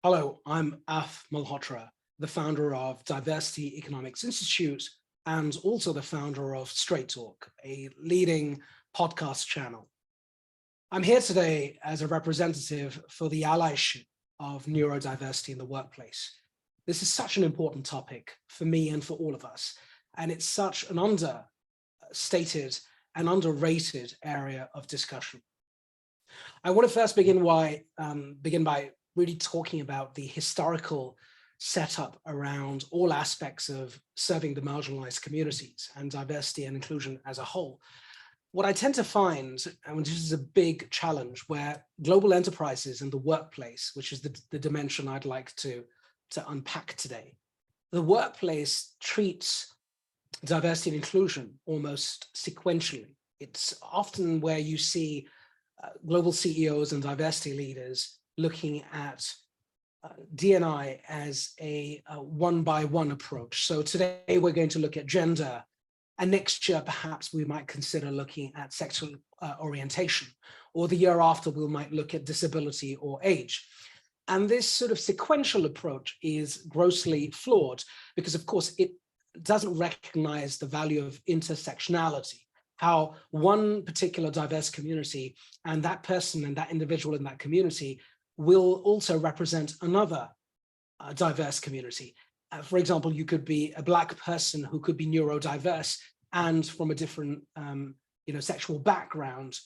Hello, I'm Malhotra, the founder of Diversity Economics Institute and also the founder of Straight Talk, a leading podcast channel. I'm here today as a representative for the allyship of neurodiversity in the workplace. This is such an important topic for me and for all of us, and it's such an understated and underrated area of discussion. I want to first begin by really talking about the historical setup around all aspects of serving the marginalized communities and diversity and inclusion as a whole. What I tend to find, and this is a big challenge, where global enterprises and the workplace, which is the dimension I'd like to unpack today, the workplace treats diversity and inclusion almost sequentially. It's often where you see global CEOs and diversity leaders looking at D&I as a one-by-one approach. So today we're going to look at gender, and next year perhaps we might consider looking at sexual orientation, or the year after we might look at disability or age. And this sort of sequential approach is grossly flawed because, of course, it doesn't recognize the value of intersectionality, how one particular diverse community and that person and that individual in that community will also represent another diverse community. For example, you could be a Black person who could be neurodiverse and from a different sexual background.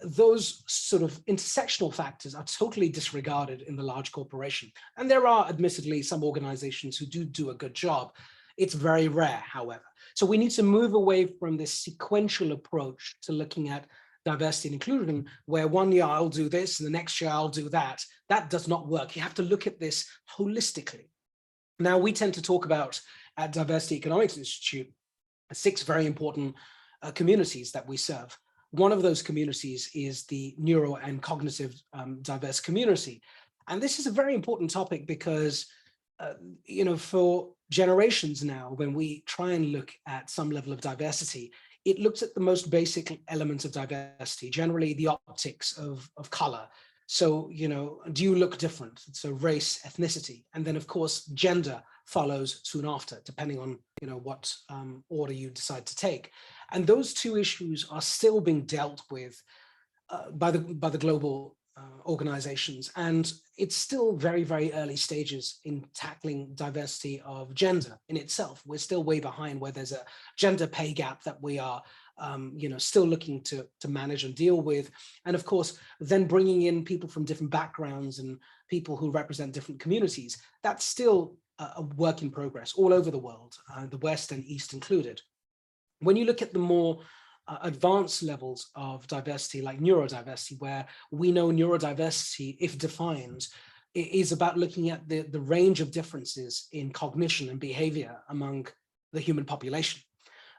Those sort of intersectional factors are totally disregarded in the large corporation. And there are admittedly some organizations who do a good job. It's very rare, however. So we need to move away from this sequential approach to looking at diversity and inclusion, where one year I'll do this and the next year I'll do that. That does not work. You have to look at this holistically. Now, we tend to talk about at Diversity Economics Institute 6 very important communities that we serve. One of those communities is the neuro and cognitive diverse community. And this is a very important topic because for generations now, when we try and look at some level of diversity, it looks at the most basic elements of diversity, generally the optics of color. So, do you look different? So race, ethnicity, and then of course, gender follows soon after, depending on, what order you decide to take. And those two issues are still being dealt with by the global organizations. And it's still very, very early stages in tackling diversity of gender in itself. We're still way behind where there's a gender pay gap that we are still looking to manage and deal with. And of course, then bringing in people from different backgrounds and people who represent different communities, that's still a work in progress all over the world, the West and East included. When you look at the more advanced levels of diversity, like neurodiversity, where we know neurodiversity, if defined, is about looking at the range of differences in cognition and behavior among the human population.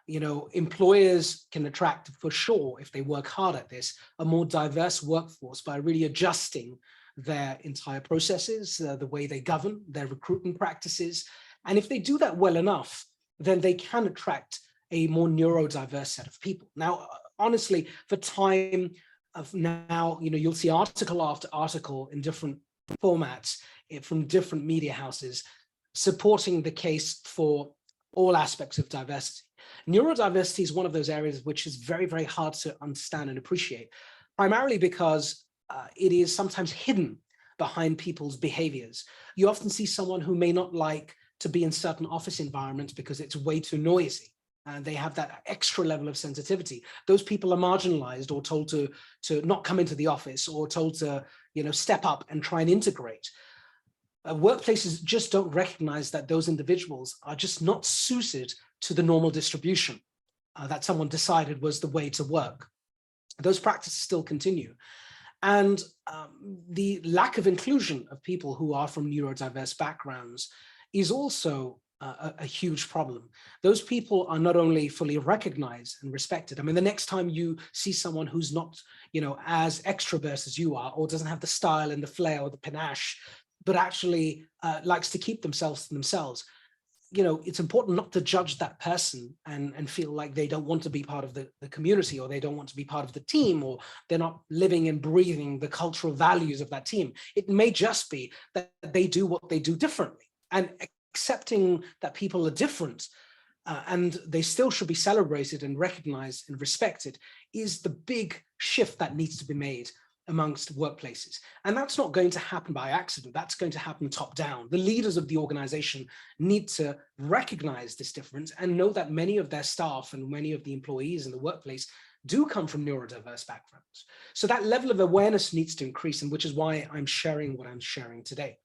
Employers can attract, for sure, if they work hard at this, a more diverse workforce by really adjusting their entire processes, the way they govern, their recruitment practices. And if they do that well enough, then they can attract a more neurodiverse set of people. Now, honestly, for time of now, you'll see article after article in different formats from different media houses supporting the case for all aspects of diversity. Neurodiversity is one of those areas which is very, very hard to understand and appreciate, primarily because it is sometimes hidden behind people's behaviors. You often see someone who may not like to be in certain office environments because it's way too noisy. And they have that extra level of sensitivity. Those people are marginalized or told to not come into the office or told to step up and try and integrate. Workplaces just don't recognize that those individuals are just not suited to the normal distribution that someone decided was the way to work. Those practices still continue. And the lack of inclusion of people who are from neurodiverse backgrounds is also a huge problem. Those people are not only fully recognized and respected. I mean, the next time you see someone who's not, as extrovert as you are, or doesn't have the style and the flair or the panache, but actually likes to keep themselves to themselves, it's important not to judge that person and feel like they don't want to be part of the community, or they don't want to be part of the team, or they're not living and breathing the cultural values of that team. It may just be that they do what they do differently, and accepting that people are different and they still should be celebrated and recognized and respected is the big shift that needs to be made amongst workplaces. And that's not going to happen by accident. That's going to happen top down. The leaders of the organization need to recognize this difference and know that many of their staff and many of the employees in the workplace do come from neurodiverse backgrounds. So that level of awareness needs to increase, and which is why I'm sharing what I'm sharing today.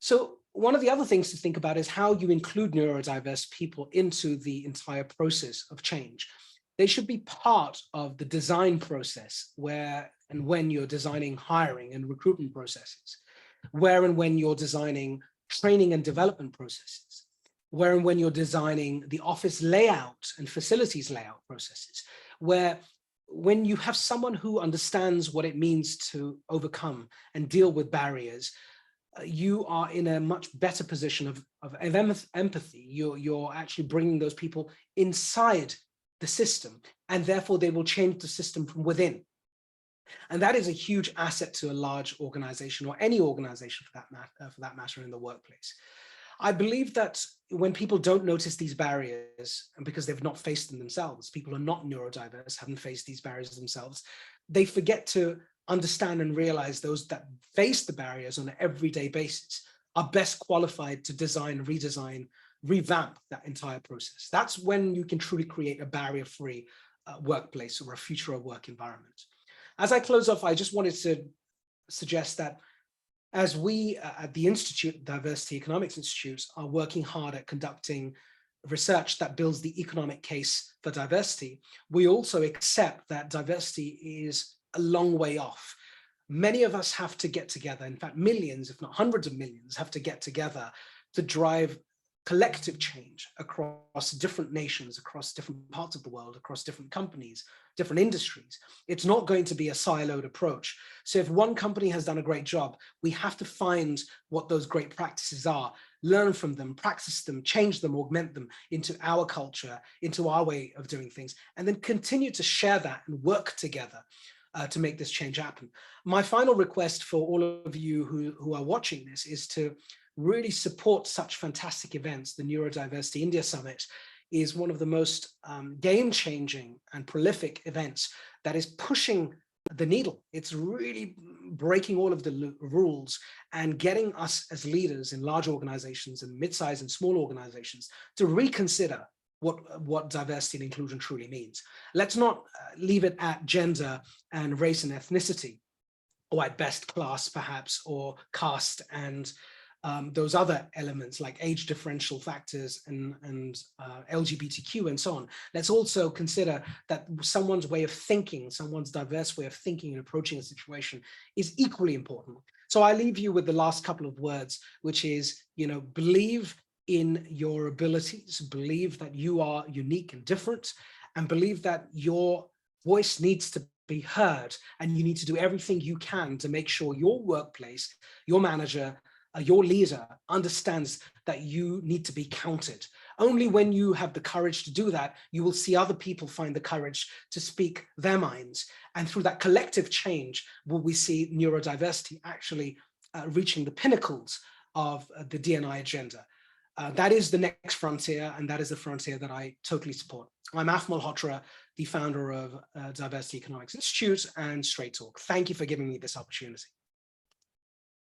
So one of the other things to think about is how you include neurodiverse people into the entire process of change. They should be part of the design process where and when you're designing hiring and recruitment processes, where and when you're designing training and development processes, where and when you're designing the office layout and facilities layout processes, where when you have someone who understands what it means to overcome and deal with barriers, you are in a much better position of empathy. You're actually bringing those people inside the system, and therefore they will change the system from within. And that is a huge asset to a large organization, or any organization for that matter in the workplace. I believe that when people don't notice these barriers, and because they've not faced them themselves, people who are not neurodiverse haven't faced these barriers themselves, they forget to understand and realize those that face the barriers on an everyday basis are best qualified to design, redesign, revamp that entire process. That's when you can truly create a barrier-free workplace or a future of work environment. As I close off, I just wanted to suggest that as we at the Institute, Diversity Economics Institute, are working hard at conducting research that builds the economic case for diversity, we also accept that diversity is a long way off. Many of us have to get together, in fact, millions, if not hundreds of millions, have to get together to drive collective change across different nations, across different parts of the world, across different companies, different industries. It's not going to be a siloed approach. So if one company has done a great job, we have to find what those great practices are, learn from them, practice them, change them, augment them into our culture, into our way of doing things, and then continue to share that and work together to make this change happen. My final request for all of you who are watching this is to really support such fantastic events. The Neurodiversity India Summit is one of the most game-changing and prolific events that is pushing the needle. It's really breaking all of the rules and getting us as leaders in large organizations and mid-sized and small organizations to reconsider what diversity and inclusion truly means. Let's not leave it at gender and race and ethnicity, or at best class perhaps, or caste and those other elements like age differential factors and LGBTQ and so on. Let's also consider that someone's way of thinking, someone's diverse way of thinking and approaching a situation is equally important. So I leave you with the last couple of words, which is, believe in your abilities, believe that you are unique and different, and believe that your voice needs to be heard, and you need to do everything you can to make sure your workplace, your manager, your leader understands that you need to be counted. Only when you have the courage to do that, you will see other people find the courage to speak their minds. And through that collective change, will we see neurodiversity actually reaching the pinnacles of the D&I agenda. That is the next frontier, and that is the frontier that I totally support. I'm Malhotra, the founder of Diversity Economics Institute and Straight Talk. Thank you for giving me this opportunity.